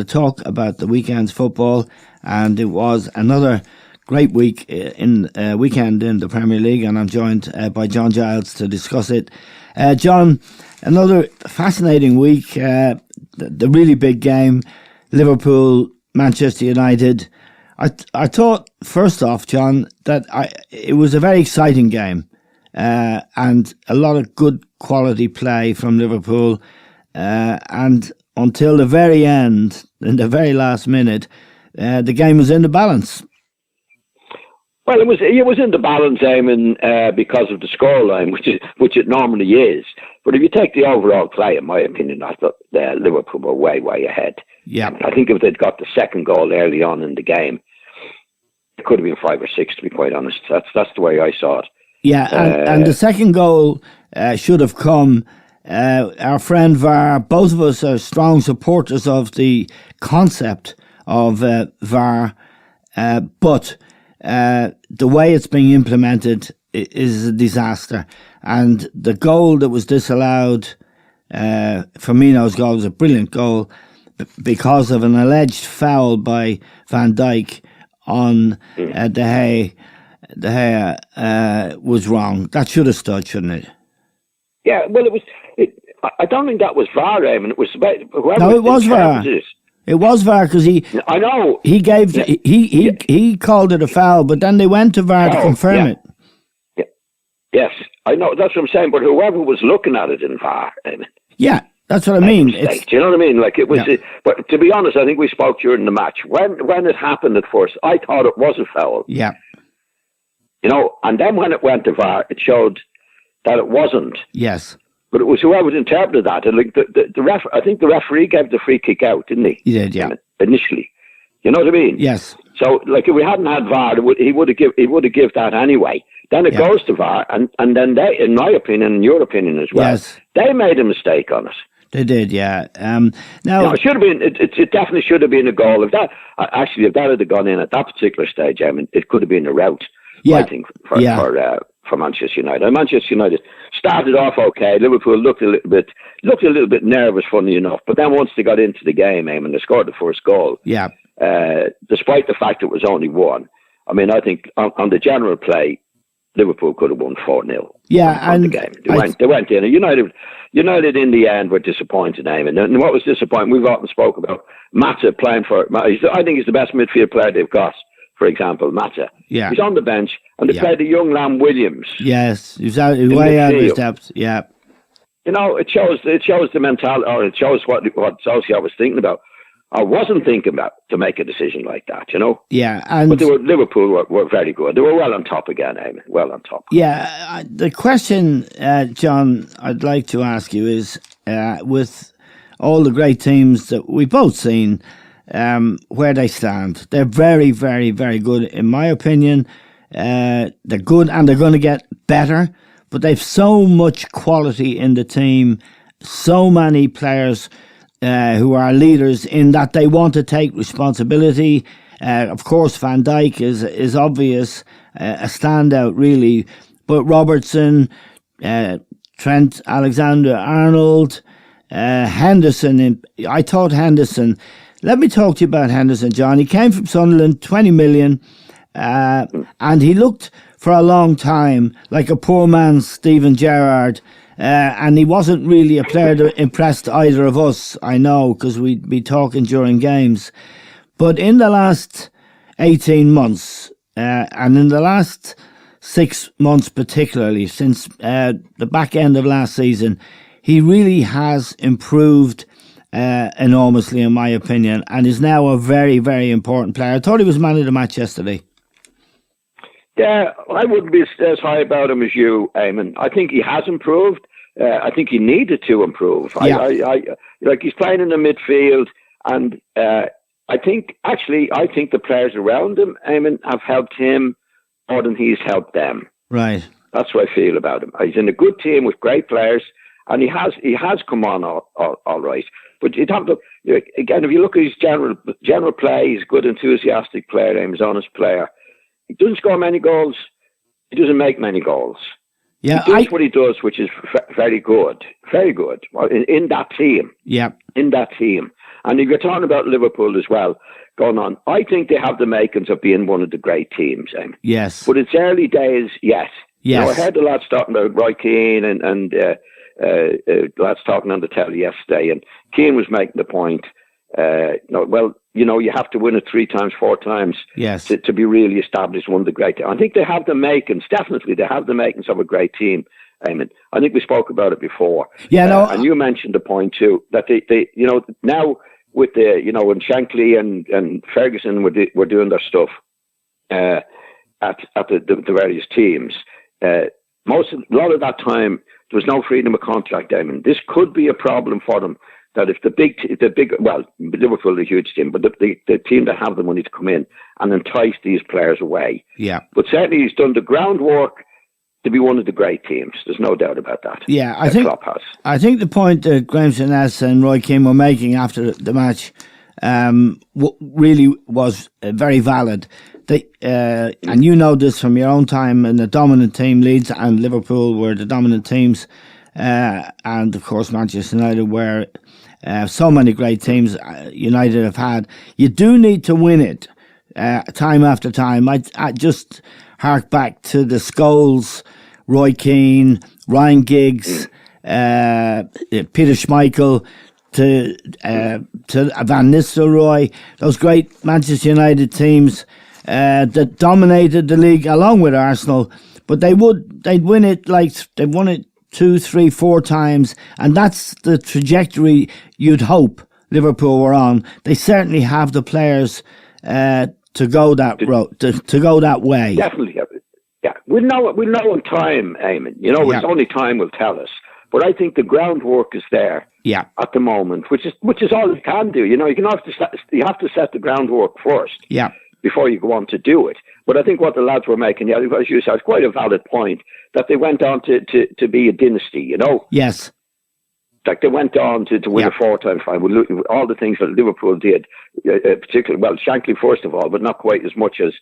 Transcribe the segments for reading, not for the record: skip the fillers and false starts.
to talk about the weekend's football, and it was another great weekend in the Premier League, and I'm joined by John Giles to discuss it. John, another fascinating week. The really big game, Liverpool, Manchester United. I thought, first off, John, that it was a very exciting game, and a lot of good quality play from Liverpool, and until the very end, in the very last minute, the game was in the balance. Well, it was in the balance, Eamon, because of the scoreline, which it normally is. But if you take the overall play, in my opinion, I thought Liverpool were way ahead. Yeah, I think if they'd got the second goal early on in the game, it could have been 5 or 6. To be quite honest, that's the way I saw it. Yeah, and the second goal should have come. Our friend VAR, both of us are strong supporters of the concept of VAR, but the way it's being implemented is a disaster. And the goal that was disallowed, Firmino's goal, was a brilliant goal because of an alleged foul by Van Dijk on De Gea was wrong. That should have stood, shouldn't it? Yeah, well, I don't think that was VAR, Eamon. It was about whoever. No, it was VAR. It was VAR because I know he gave he called it a foul, but then they went to VAR to confirm it. Yeah. Yes, I know. That's what I'm saying. But whoever was looking at it in VAR, Eamon. Yeah, that's what I mean. Do you know what I mean? Like it was. Yeah. But to be honest, I think we spoke during the match when it happened at first. I thought it was a foul. Yeah. You know, and then when it went to VAR, it showed that it wasn't. Yes. But it was whoever interpreted that. And like I think the referee gave the free kick out, didn't he? He did, yeah. Initially, you know what I mean? Yes. So, like, if we hadn't had VAR, he would have give that anyway. Then it goes to VAR, and then they, in my opinion, and your opinion as well, they made a mistake on it. They did, yeah. Now it should have been. It definitely should have been a goal. If that had gone in at that particular stage, I mean, it could have been a rout. Yeah. I think for Manchester United. And Manchester United started off okay. Liverpool looked a little bit nervous, funny enough. But then once they got into the game, and they scored the first goal. Yeah. Despite the fact it was only one, I mean, I think on the general play, Liverpool could have won 4-0. Yeah, on the game. They went in. United in the end were disappointed, Eamon. And what was disappointing, we've often spoke about Mata playing for. I think he's the best midfield player they've got. For example, Mata. Yeah. He's on the bench, and they played the young Lam Williams. Yes, he's way out of his depth. Yeah. You know, it shows the mentality, or it shows what Solskjær was thinking about, or wasn't thinking about, to make a decision like that. You know. Yeah, but Liverpool were very good. They were well on top again, Eamon. Well on top. Yeah. The question, John, I'd like to ask you is, with all the great teams that we've both seen, where they stand. They're very, very, very good, in my opinion. They're good, and they're going to get better, but they've so much quality in the team, so many players who are leaders in that they want to take responsibility. Of course, Van Dijk is obvious, a standout really, but Robertson, Trent Alexander-Arnold, Henderson. I thought Henderson. Let me talk to you about Henderson, John. He came from Sunderland, 20 million, and he looked for a long time like a poor man's Steven Gerrard, and he wasn't really a player that impressed either of us, I know, because we'd be talking during games. But in the last 18 months, and in the last 6 months particularly, since the back end of last season, he really has improved enormously, in my opinion, and is now a very, very important player. I thought he was man of the match yesterday. Yeah, I wouldn't be as high about him as you, Eamon. I think he has improved. I think he needed to improve. Yeah. I like he's playing in the midfield, and I think the players around him, Eamon, have helped him more than he's helped them. Right. That's what I feel about him. He's in a good team with great players, and he has come on all right. But you have to, again, if you look at his general play, he's a good, enthusiastic player. He's an honest player. He doesn't score many goals. He doesn't make many goals. Yeah, he does what he does, which is very good, very good in that team. Yeah, in that team. And if you're talking about Liverpool as well, going on, I think they have the makings of being one of the great teams. Yes. But it's early days, yes. Yes. You know, I heard the lads talking about Roy Keane and lads talking on the telly yesterday, and Keane was making the point, you have to win it 3 times, 4 times yes. to be really established one of the great teams. I think they have the makings, definitely they have the makings of a great team. Eamon. I think we spoke about it before. Yeah, no. And you mentioned the point too, that they now with when Shankly and Ferguson were doing their stuff at the various teams, a lot of that time there was no freedom of contract, Eamon. This could be a problem for them. That if Liverpool is a huge team, but the team that have the money to come in and entice these players away. Yeah. But certainly he's done the groundwork to be one of the great teams. There's no doubt about that. Yeah, Klopp has. I think the point that Graham Souness and Roy Keane were making after the match really was very valid. And you know this from your own time in the dominant team. Leeds and Liverpool were the dominant teams, and of course Manchester United were. So many great teams United have had. You do need to win it time after time. I just hark back to the Scholes, Roy Keane, Ryan Giggs, Peter Schmeichel, to Van Nistelrooy, those great Manchester United teams that dominated the league along with Arsenal. But they'd win it like they won it 2, 3, 4 times, and that's the trajectory you'd hope Liverpool were on. They certainly have the players to go that road, to go that way. Definitely, yeah. We'll know in time, Eamon. It's only time will tell us. But I think the groundwork is there. Yeah. At the moment, which is all you can do. You have to set the groundwork first. Yeah. Before you go on to do it. But I think what the lads were making, as you said, is quite a valid point, that they went on to be a dynasty, Yes. Like they went on to win a 4-time final. All the things that Liverpool did, particularly, Shankly first of all, but not quite as much as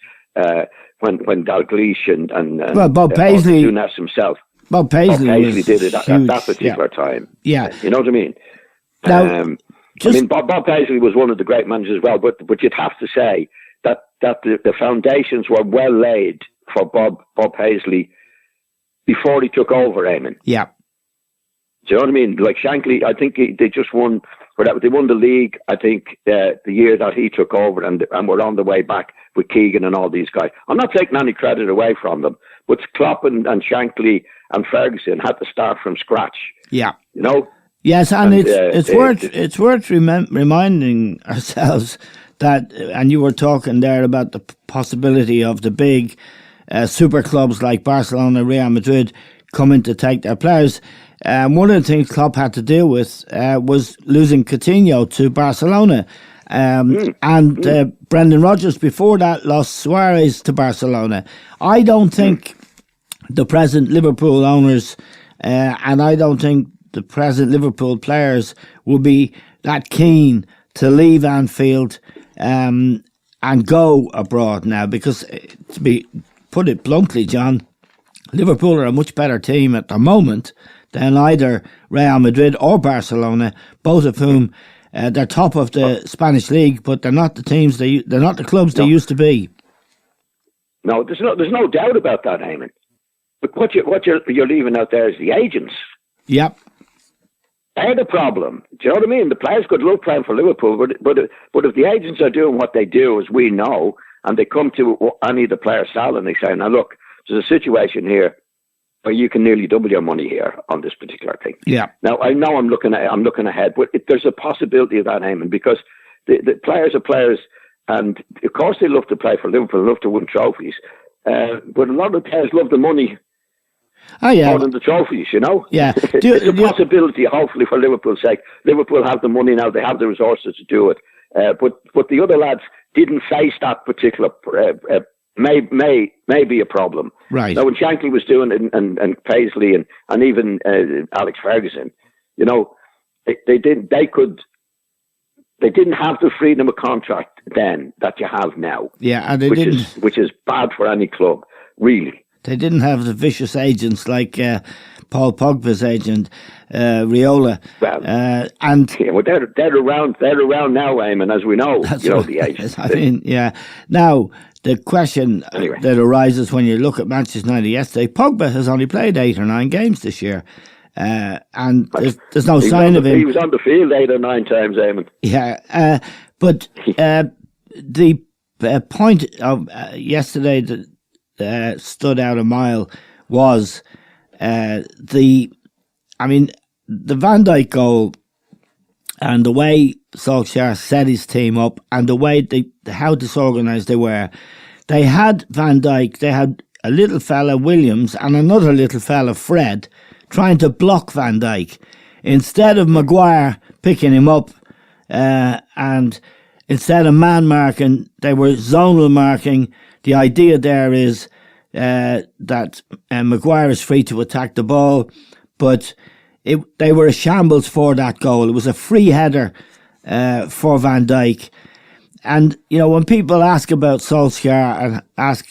when Dalglish and Bob Paisley himself. Bob Paisley did it at that particular time. Yeah. You know what I mean? Now, Bob Paisley was one of the great managers as well, but you'd have to say that the foundations were well laid for Bob Paisley before he took over, Eamon. Yeah. Do you know what I mean? Like Shankly, I think they just won, they won the league, I think, the year that he took over, and we're on the way back with Keegan and all these guys. I'm not taking any credit away from them, but Klopp and Shankly and Ferguson had to start from scratch. Yeah. Yes, and it's worth reminding ourselves that, and you were talking there about the possibility of the big super clubs like Barcelona, Real Madrid coming to take their players. One of the things Klopp had to deal with was losing Coutinho to Barcelona. Brendan Rodgers before that lost Suarez to Barcelona. I don't think the present Liverpool owners and I don't think the present Liverpool players will be that keen to leave Anfield and go abroad now, because put it bluntly, John, Liverpool are a much better team at the moment than either Real Madrid or Barcelona, both of whom they're top of the Spanish league, but they're not the teams they're not the clubs they used to be. No, there's no doubt about that, Eamon. But what you're leaving out there is the agents. Yep. They're the problem. Do you know what I mean? The players could love playing for Liverpool, but if the agents are doing what they do, as we know, and they come to any of the players' salary and they say, now look, there's a situation here where you can nearly double your money here on this particular thing. Yeah. Now I know I'm looking ahead, but there's a possibility of that, Eamon, because the players are players, and of course they love to play for Liverpool, love to win trophies, but a lot of the players love the money. Oh, yeah. More than the trophies, Yeah. It's a possibility, hopefully, for Liverpool's sake. Liverpool have the money now, they have the resources to do it. But the other lads didn't face that particular may be a problem. Right. Now, when Shankly was doing it, and Paisley and even Alex Ferguson, they didn't have the freedom of contract then that you have now. Yeah, and which is bad for any club, really. They didn't have the vicious agents like Paul Pogba's agent, Riola. Well, and well, they're around now, Eamon, as we know. That's you know right. the agents. I mean, yeah. Now the question that arises when you look at Manchester United yesterday, Pogba has only played 8 or 9 games this year. And there's no sign of him. He was on the field 8 or 9 times, Eamon. Yeah, but the point of yesterday that stood out a mile was the Van Dijk goal and the way Solskjær set his team up and the way how disorganised they were. They had Van Dijk, they had a little fella, Williams, and another little fella, Fred, trying to block Van Dijk. Instead of Maguire picking him up and instead of man marking, they were zonal marking. The idea there is that Maguire is free to attack the ball, but they were a shambles for that goal. It was a free header for Van Dijk. And, you know, when people ask about Solskjær and ask,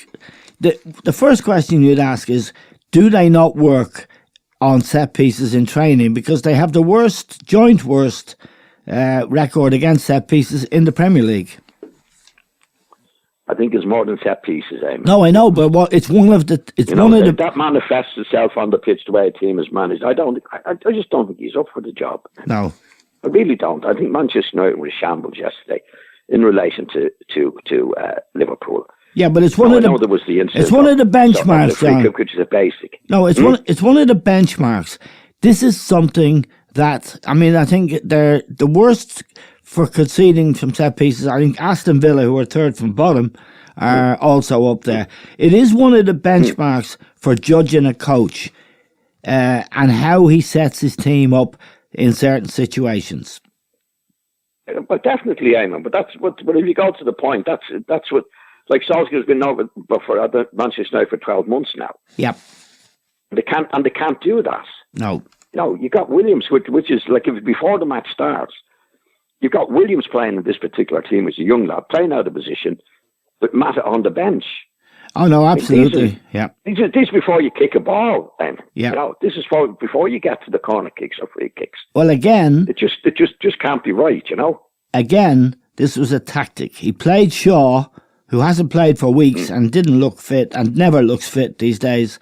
the first question you'd ask is, do they not work on set pieces in training? Because they have the joint worst record against set pieces in the Premier League. I think it's more than set pieces, Eamon. No, I know, but it's one of the. That manifests itself on the pitch the way a team is managed. I just don't think he's up for the job. No, I really don't. I think Manchester United was shambles yesterday in relation to Liverpool. Yeah, but it's one of the. I know there was the incident. It's one of the benchmarks, John. Which is a basic. No, it's one of the benchmarks. This is something that I think they're the worst for conceding from set pieces. I think Aston Villa, who are third from bottom, are also up there. It is one of the benchmarks for judging a coach and how he sets his team up in certain situations. But definitely, Eamon. But if you go to the point, that's what. Like Solskjaer's been over for Manchester United for 12 months now. Yep. They can't do that. No. No, you got Williams, which is like if before the match starts, you've got Williams playing in this particular team as a young lad, playing out of position, but Matt on the bench. Oh no, absolutely. This is before you kick a ball, then. Yeah. You know, this is before you get to the corner kicks or free kicks. Well, again, it just can't be right, you know. Again, this was a tactic. He played Shaw, who hasn't played for weeks and didn't look fit and never looks fit these days.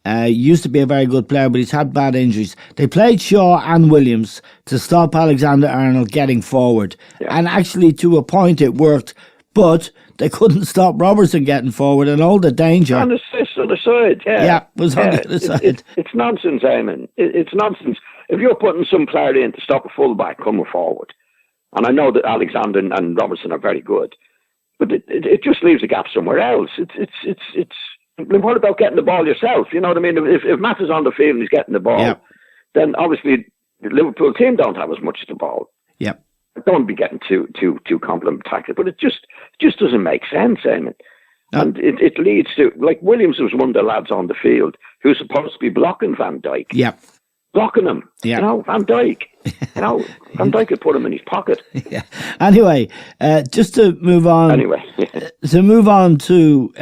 Used to be a very good player, but he's had bad injuries. They played Shaw and Williams to stop Alexander-Arnold getting forward. Yeah. And actually, to a point, it worked. But they couldn't stop Robertson getting forward and all the danger. On the other side, yeah. Yeah, it was on the other side. It's nonsense, Eamon. It's nonsense. If you're putting some player in to stop a fullback coming forward, and I know that Alexander and Robertson are very good, but it just leaves a gap somewhere else. It's. What about getting the ball yourself? You know what I mean? If Matt is on the field and he's getting the ball, then obviously the Liverpool team don't have as much of the ball. Yeah. Don't be getting too compliment tactic, but it just doesn't make sense, Eamon. No. And it leads to, like, Williams was one of the lads on the field who's supposed to be blocking Van Dijk. Yeah. Blocking him. Yeah. You know, Van Dijk. Van Dijk could put him in his pocket. Yeah. Anyway, just to move on. Anyway. To move on to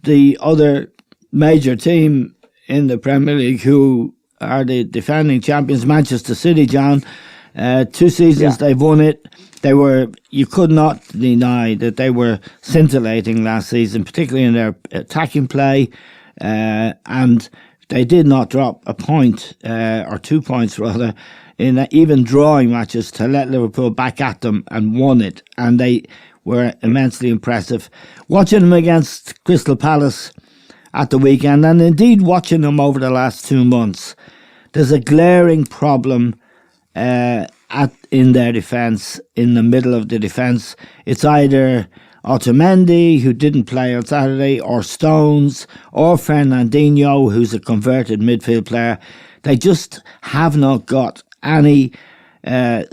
the other major team in the Premier League who are the defending champions, Manchester City, John. 2 seasons they've won it. You could not deny that they were scintillating last season, particularly in their attacking play, and they did not drop a point, or 2 points rather, in even drawing matches to let Liverpool back at them and won it. And they were immensely impressive. Watching them against Crystal Palace at the weekend, and indeed watching them over the last 2 months, there's a glaring problem in their defence, in the middle of the defence. It's either Otamendi, who didn't play on Saturday, or Stones, or Fernandinho, who's a converted midfield player. They just have not got any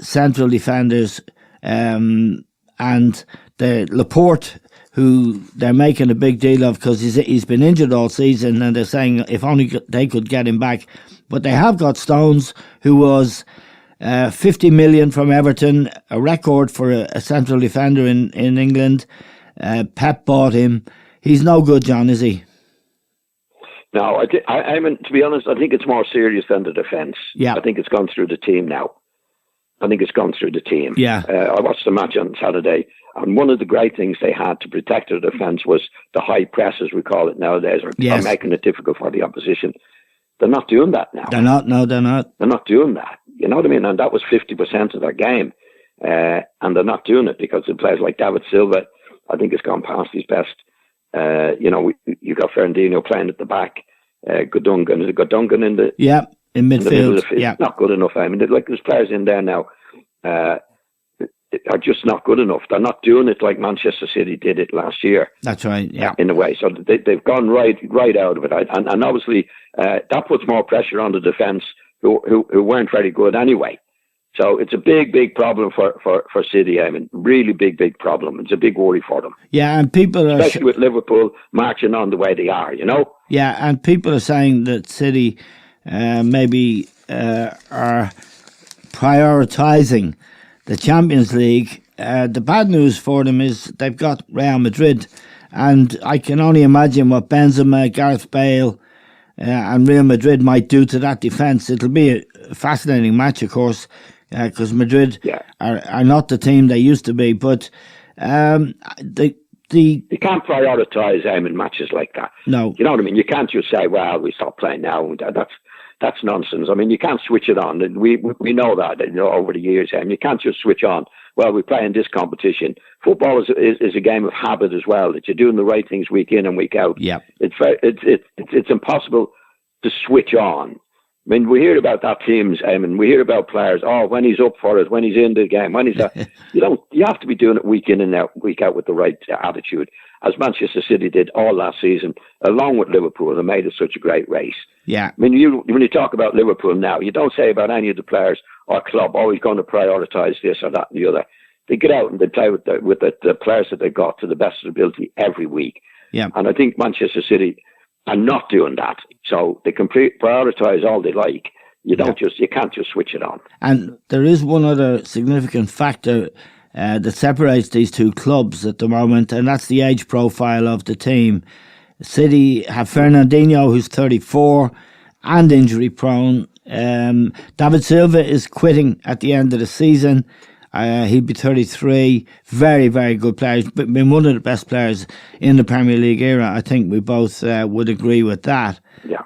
central defenders. And the Laporte, who they're making a big deal of because he's been injured all season, and they're saying if only they could get him back. But they have got Stones, who was 50 million from Everton, a record for a central defender in England. Pep bought him. He's no good, John, is he? No, I mean, to be honest, I think it's more serious than the defence. Yeah. I think it's gone through the team now. I think it's gone through the team. Yeah. I watched the match on Saturday, and one of the great things they had to protect their defence was the high press, as we call it nowadays, or making it difficult for the opposition. They're not doing that now. They're not. No, they're not. They're not doing that. You know what I mean? And that was 50% of their game. And they're not doing it because of players like David Silva, I think, has gone past his best. You got Fernandinho playing at the back. Gundogan in the in midfield. In the middle of the field. Yeah, not good enough. I mean, there's players in there now are just not good enough. They're not doing it like Manchester City did it last year. That's right. Yeah, in a way. So they've gone right out of it, and obviously that puts more pressure on the defence who weren't very good anyway. So it's a big problem for City. I mean, really big problem. It's a big worry for them. Yeah, and people are... Especially with Liverpool marching on the way they are, you know? Yeah, and people are saying that City maybe are prioritising the Champions League. The bad news for them is they've got Real Madrid, and I can only imagine what Benzema, Gareth Bale and Real Madrid might do to that defence. It'll be a fascinating match, of course, because Madrid are not the team they used to be, but you can't prioritise in matches like that. No, you know what I mean. You can't just say, "Well, we stop playing now." That's nonsense. I mean, you can't switch it on. We know that over the years. You can't just switch on. Well, we play in this competition. Football is a game of habit as well. That you're doing the right things week in and week out. Yeah, it's impossible to switch on. I mean, we hear about that teams, and we hear about players. Oh, when he's up for it, when he's in the game, when he's you have to be doing it week in and out, week out with the right attitude, as Manchester City did all last season, along with Liverpool, and made it such a great race. Yeah. I mean, when you talk about Liverpool now, you don't say about any of the players or club, oh, he's going to prioritise this or that and the other. They get out and they play with the players that they've got to the best of their ability every week. Yeah. And I think Manchester City are not doing that. So they can prioritise all they like. You can't just switch it on. And there is one other significant factor that separates these two clubs at the moment, and that's the age profile of the team. City have Fernandinho, who's 34 and injury prone. David Silva is quitting at the end of the season. He'll be 33. Very, very good player. He's been one of the best players in the Premier League era. I think we both would agree with that. Yeah.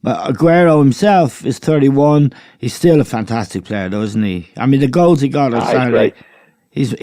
But Aguero himself is 31. He's still a fantastic player, though, isn't he? I mean, the goals he got on Saturday, he's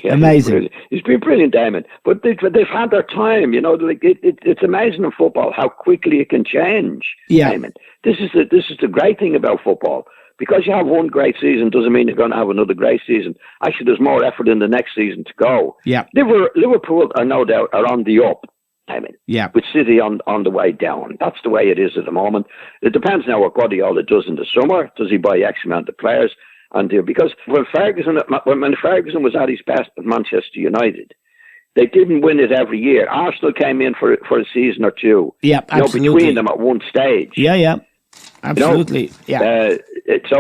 amazing. He's been brilliant, Damon. But they've had their time. You know, like it's amazing in football how quickly it can change. Yeah. Damon. This is the great thing about football. Because you have one great season doesn't mean you're going to have another great season. Actually, there's more effort in the next season to go. Yeah. Liverpool are no doubt are on the up. With City on the way down. That's the way it is at the moment. It depends now what Guardiola does in the summer. Does he buy X amount of players? Because when Ferguson was at his best at Manchester United, they didn't win it every year. Arsenal came in for a season or two. Yeah, absolutely. Between them at one stage. Yeah. Absolutely. It's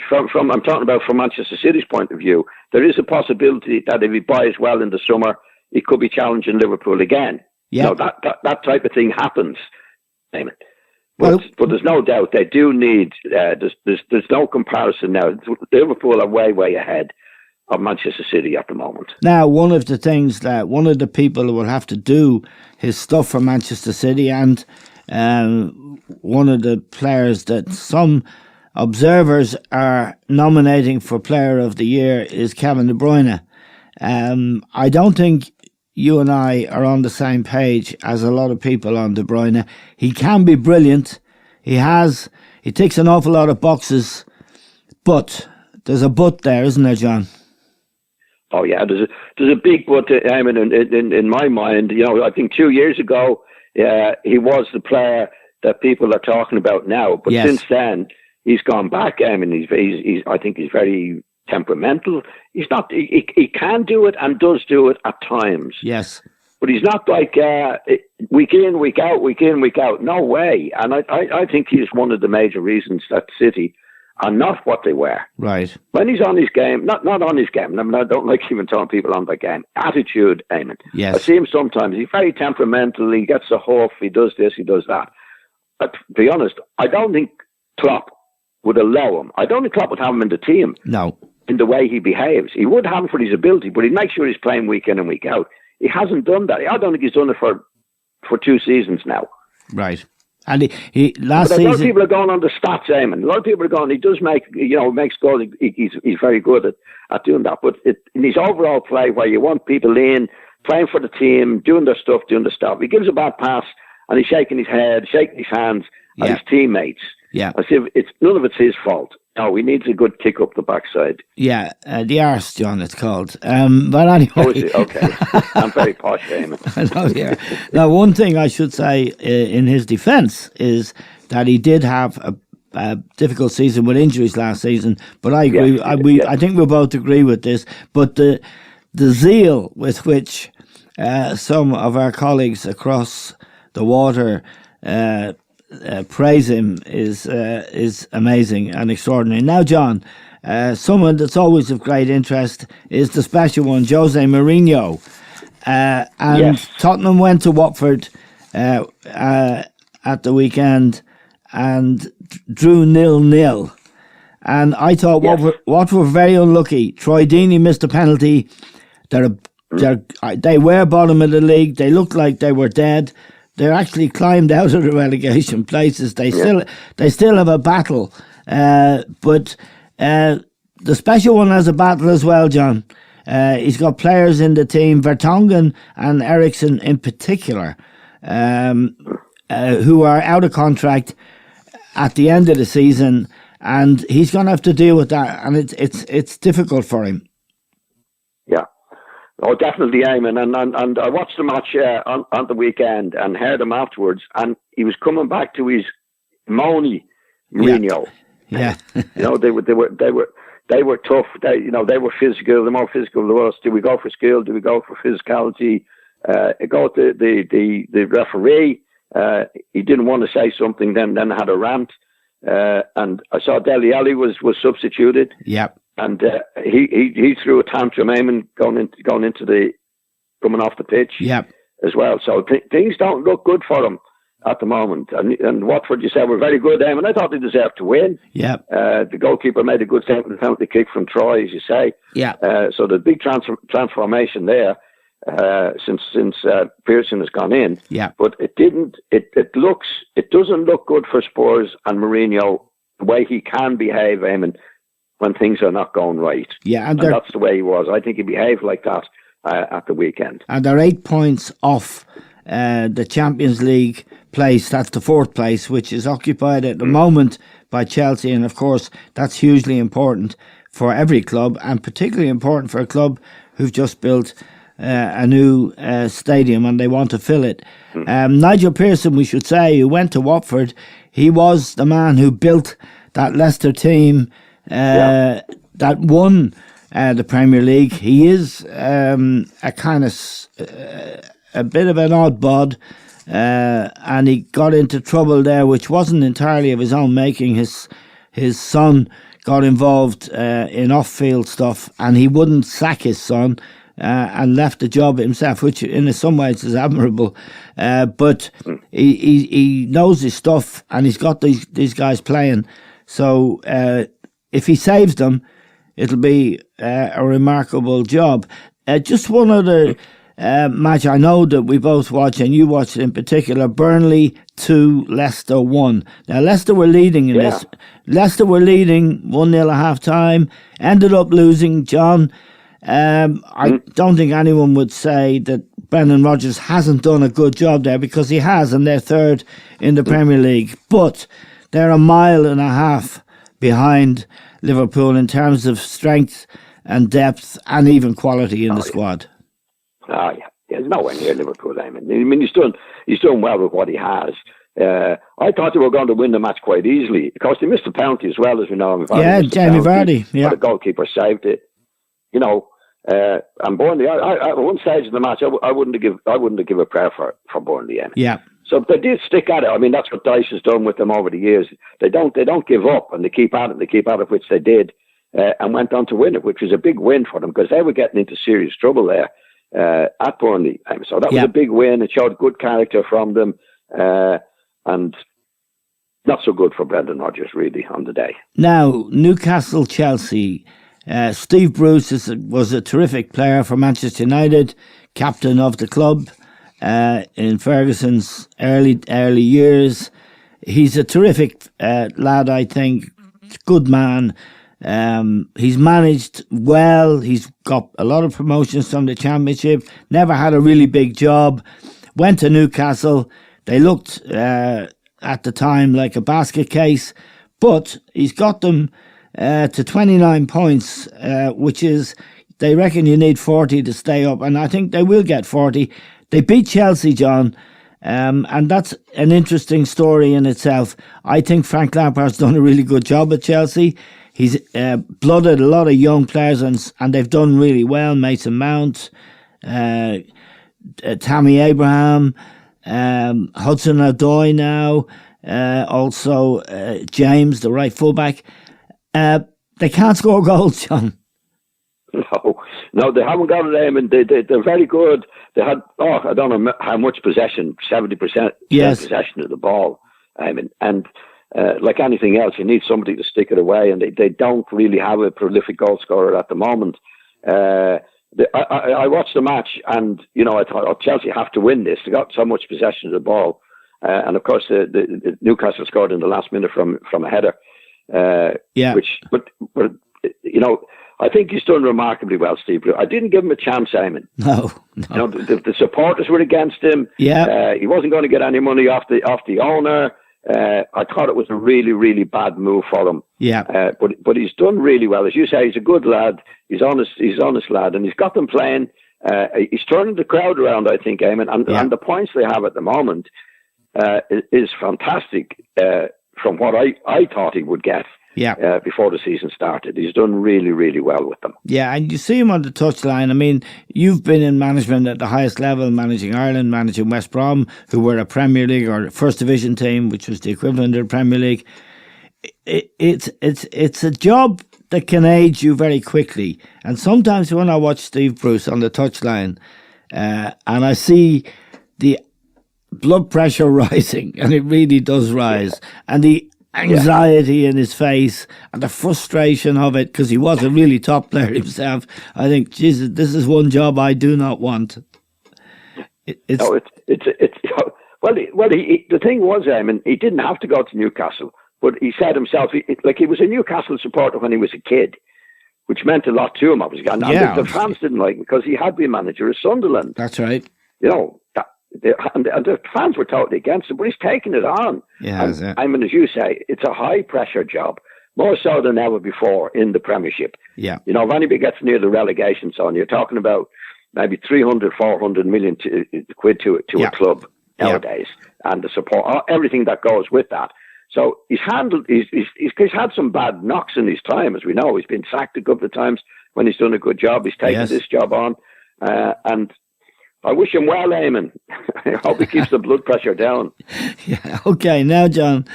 from I'm talking about from Manchester City's point of view. There is a possibility that if he buys well in the summer, he could be challenging Liverpool again. Yeah, that type of thing happens. But there's no doubt they do need. There's no comparison now. Liverpool are way ahead of Manchester City at the moment. Now, one of the things that one of the people who will have to do his stuff for Manchester City, and one of the players that some observers are nominating for Player of the Year is Kevin De Bruyne. I don't think you and I are on the same page as a lot of people on De Bruyne. He can be brilliant. He ticks an awful lot of boxes, but there's a but there, isn't there, John? Oh yeah, there's a big but. In my mind, I think 2 years ago, he was the player that people are talking about now. But since then, he's gone back. I think he's very temperamental. He's not. He can do it and does do it at times. Yes, but he's not like week in, week out. No way. And I think he's one of the major reasons that City are not what they were. Right. When he's on his game, not on his game, I mean, I don't like even telling people on their game, attitude, Eamon. Yes. I see him sometimes, he's very temperamental, he gets a huff, he does this, he does that. But to be honest, I don't think Klopp would allow him. I don't think Klopp would have him in the team. No. In the way he behaves. He would have him for his ability, but he'd make sure he's playing week in and week out. He hasn't done that. I don't think he's done it for 2 seasons now. Right. And he last season... A lot of people are going on the stats, Eamon. A lot of people are going, he does makes goals. He's very good at doing that. But in his overall play, where you want people in, playing for the team, doing their stuff, doing the stuff, he gives a bad pass and he's shaking his head, shaking his hands at his teammates. Yeah. As if none of it's his fault. No, he needs a good kick up the backside. Yeah, the arse, John, it's called. But anyway. Oh, is it? Okay. I'm very posh, Eamon. I know, yeah. Now, one thing I should say in his defence is that he did have a difficult season with injuries last season. But I agree. Yes, I think we both agree with this. But the zeal with which some of our colleagues across the water praise him is amazing and extraordinary. Now, John, someone that's always of great interest is the special one, Jose Mourinho. And Tottenham went to Watford at the weekend and drew 0-0. And I thought Watford were very unlucky. Troy Deeney missed a penalty. They were bottom of the league. They looked like they were dead. They're actually climbed out of the relegation places. They still have a battle, but the special one has a battle as well, John. He's got players in the team, Vertonghen and Eriksen in particular, who are out of contract at the end of the season, and he's going to have to deal with that, and it's difficult for him. Yeah. Oh, definitely, Eamon. And I watched the match on the weekend and heard him afterwards, and he was coming back to his moany Mourinho. Yeah. They were tough. They were physical. The more physical there was. Do we go for skill? Do we go for physicality? The referee. He didn't want to say something. Then had a rant. And I saw Dele Alli was substituted. Yeah. And he threw a tantrum, Eamon, coming off the pitch as well. So things don't look good for him at the moment. And Watford, you said, were very good, Eamon. I thought they deserved to win. Yeah. The goalkeeper made a good penalty kick from Troy, as you say. Yeah. So the big transformation there since Pearson has gone in. Yeah. But it doesn't look good for Spurs and Mourinho the way he can behave, Eamon, when things are not going right. Yeah, and that's the way he was. I think he behaved like that at the weekend. And they're 8 points off the Champions League place. That's the 4th place, which is occupied at the moment by Chelsea. And of course, that's hugely important for every club, and particularly important for a club who've just built a new stadium and they want to fill it. Nigel Pearson, we should say, who went to Watford, he was the man who built that Leicester team that won the Premier League. He is a kind of a bit of an odd bod, and he got into trouble there, which wasn't entirely of his own making. His son got involved in off-field stuff, and he wouldn't sack his son and left the job himself, which in some ways is admirable. But he knows his stuff, and he's got these guys playing. So if he saves them, it'll be a remarkable job. Just one other match I know that we both watched, and you watched it in particular, Burnley 2, Leicester 1. Now, Leicester were leading in this. Leicester were leading 1-0 at half-time, ended up losing, John. I don't think anyone would say that Brendan Rodgers hasn't done a good job there, because he has, and they're 3rd in the Premier League. But they're 1.5 miles behind Liverpool in terms of strength and depth and even quality in the squad. Oh, yeah. He's nowhere near Liverpool, Eamon. I mean, he's done well with what he has. I thought they were going to win the match quite easily. Of course, they missed the penalty as well, as we know. Jamie Vardy. Yeah, the goalkeeper saved it. And Burnley, at one stage of the match, I wouldn't have give a prayer for Burnley. Eamon. Yeah. So they did stick at it. I mean, that's what Dyche has done with them over the years. They don't give up, and they keep at it. They keep at it, which they did, and went on to win it, which was a big win for them because they were getting into serious trouble there at Burnley. So that was a big win. It showed good character from them, and not so good for Brendan Rodgers really on the day. Now, Newcastle, Chelsea. Steve Bruce was a terrific player for Manchester United, captain of the club in Ferguson's early years. He's a terrific lad, I think. Good man. He's managed well. He's got a lot of promotions from the Championship. Never had a really big job. Went to Newcastle. They looked at the time like a basket case, but he's got them to 29 points, which is, they reckon you need 40 to stay up, and I think they will get 40. They beat Chelsea, John, and that's an interesting story in itself. I think Frank Lampard's done a really good job at Chelsea. He's blooded a lot of young players, and they've done really well. Mason Mount, Tammy Abraham, Hudson-Odoi now, also James, the right fullback. They can't score goals, John. No, they haven't got it, and they're very good. They had, I don't know how much possession, 70% possession of the ball. And like anything else, you need somebody to stick it away, and they don't really have a prolific goal scorer at the moment. I watched the match, and I thought, Chelsea have to win this. They got so much possession of the ball, and of course, the Newcastle scored in the last minute from a header. But I think he's done remarkably well, Steve Bruce. I didn't give him a chance, Simon. No. The supporters were against him. Yeah. He wasn't going to get any money off the owner. I thought it was a really, really bad move for him. Yeah. But he's done really well. As you say, he's a good lad. He's honest lad, and he's got them playing. He's turning the crowd around, I think, Eamon, and the points they have at the moment is fantastic from what I thought he would get. Before the season started. He's done really, really well with them. Yeah, and you see him on the touchline. I mean, you've been in management at the highest level, managing Ireland, managing West Brom, who were a Premier League or First Division team, which was the equivalent of the Premier League. It's a job that can age you very quickly. And sometimes when I watch Steve Bruce on the touchline, and I see the blood pressure rising, and it really does rise, and the anxiety in his face and the frustration of it, because he was a really top player himself. I think, Jesus, this is one job I do not want. The thing was, he didn't have to go to Newcastle, but he said himself, he was a Newcastle supporter when he was a kid, which meant a lot to him, obviously. And the fans didn't like him because he had been manager of Sunderland. That's right. And the fans were totally against him, but he's taken it on. As you say, it's a high-pressure job, more so than ever before in the Premiership. Yeah. If anybody gets near the relegation zone, you're talking about maybe 300, 400 million quid to a club nowadays, and the support, everything that goes with that. So he's had some bad knocks in his time, as we know. He's been sacked a couple of times when he's done a good job. He's taken this job on, and I wish him well, Eamon. I hope he keeps the blood pressure down. Yeah. Okay. Now, John,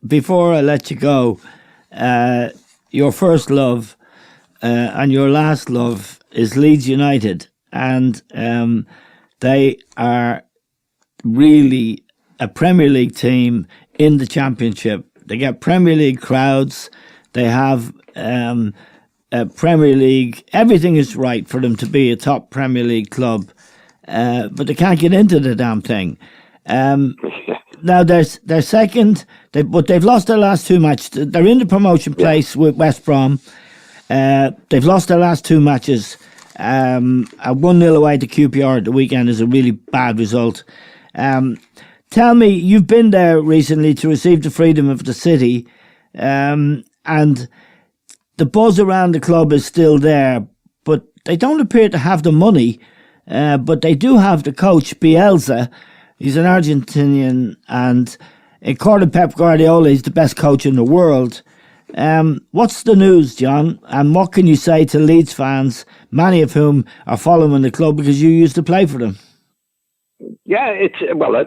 before I let you go, your first love and your last love is Leeds United, and they are really a Premier League team in the Championship. They get Premier League crowds. They have Premier League, everything is right for them to be a top Premier League club, but they can't get into the damn thing. Now they're second, but they've lost their last two matches. They're in the promotion place with West Brom. They've lost their last two matches. A 1-0 away to QPR at the weekend is a really bad result. Tell me, you've been there recently to receive the freedom of the city, and the buzz around the club is still there, but they don't appear to have the money. But they do have the coach, Bielsa. He's an Argentinian, and according to Pep Guardiola, he's the best coach in the world. What's the news, John? And what can you say to Leeds fans, many of whom are following the club because you used to play for them? Yeah,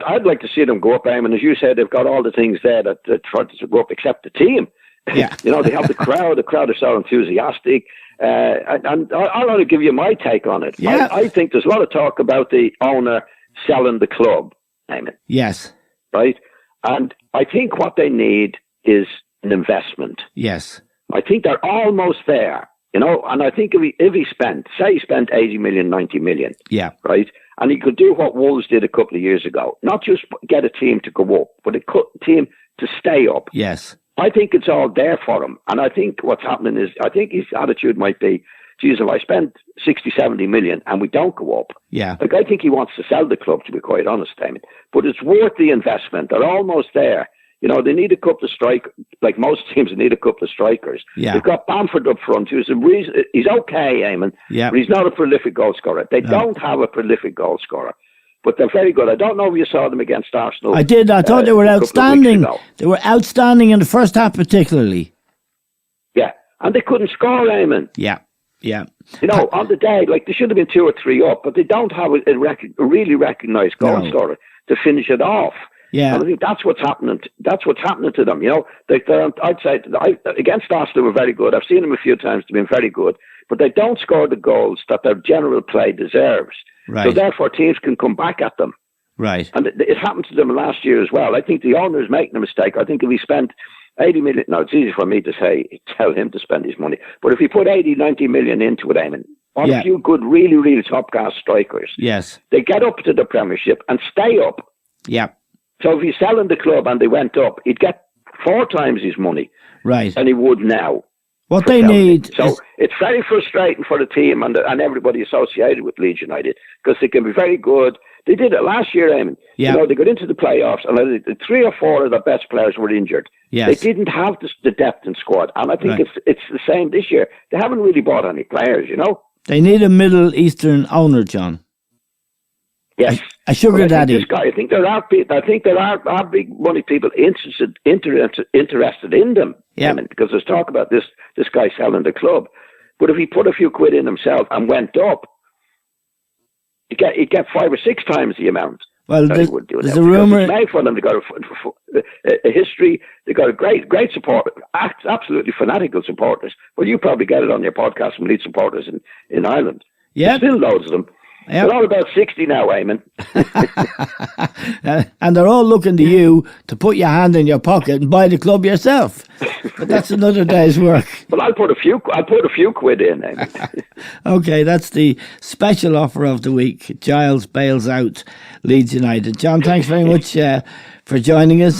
I'd like to see them go up, and as you said, they've got all the things there that try to go up, except the team. Yeah. They have the crowd. The crowd are so enthusiastic. And I'll only give you my take on it. Yeah. I think there's a lot of talk about the owner selling the club, Eamon. Yes. Right? And I think what they need is an investment. Yes. I think they're almost there, and I think if he spent 80 million, 90 million, yeah, right? And he could do what Wolves did a couple of years ago, not just get a team to go up, but a team to stay up. Yes. I think it's all there for him. And I think what's happening is, I think his attitude might be, geez, if I spend 60, 70 million and we don't go up, yeah, I think he wants to sell the club, to be quite honest, Damien. But it's worth the investment. They're almost there. They need a couple of strikers, like most teams, they need a couple of strikers. Yeah. They've got Bamford up front, who's he's okay, Eamon, yeah, but he's not a prolific goal scorer. They don't have a prolific goal scorer. But they're very good. I don't know if you saw them against Arsenal. I did. I thought they were outstanding. They were outstanding in the first half, particularly. Yeah, and they couldn't score, Eamon. Yeah, yeah. On the day, they should have been 2 or 3 up, but they don't have a really recognised goal scorer to finish it off. Yeah, and I think that's what's happening. That's what's happening to them. I'd say against Arsenal were very good. I've seen them a few times. They've been very good, but they don't score the goals that their general play deserves. Right. So therefore, teams can come back at them. Right. And it happened to them last year as well. I think the owner is making a mistake. I think if he spent 80 million, now it's easy for me to tell him to spend his money, but if he put 80, 90 million into it, Eamon, on a few good, really, really top-class strikers, yes, they get up to the Premiership and stay up. Yeah. So if he's selling the club and they went up, he'd get 4 times his money, right, than he would now. What they need. So it's very frustrating for the team and everybody associated with Leeds United, because they can be very good. They did it last year, Eamon. Yeah. They got into the playoffs, and 3 or 4 of their best players were injured. Yes. They didn't have the depth in squad, and I think it's the same this year. They haven't really bought any players, They need a Middle Eastern owner, John. Yes, a sugar daddy. I think there are big money people interested in them. Yeah, because there's talk about this guy selling the club. But if he put a few quid in himself and went up, he'd get 5 or 6 times the amount. Well, there's a rumor. It's made for them. They got a history. They got a great support. Absolutely fanatical supporters. Well, you probably get it on your podcast from Leeds supporters in Ireland. Yeah, there's still loads of them. Yep. They're all about 60 now, Eamon. And they're all looking to you to put your hand in your pocket and buy the club yourself. But that's another day's work. Well, I'll put a few quid in, Eamon. Okay, that's the special offer of the week. Giles bails out Leeds United. John, thanks very much for joining us.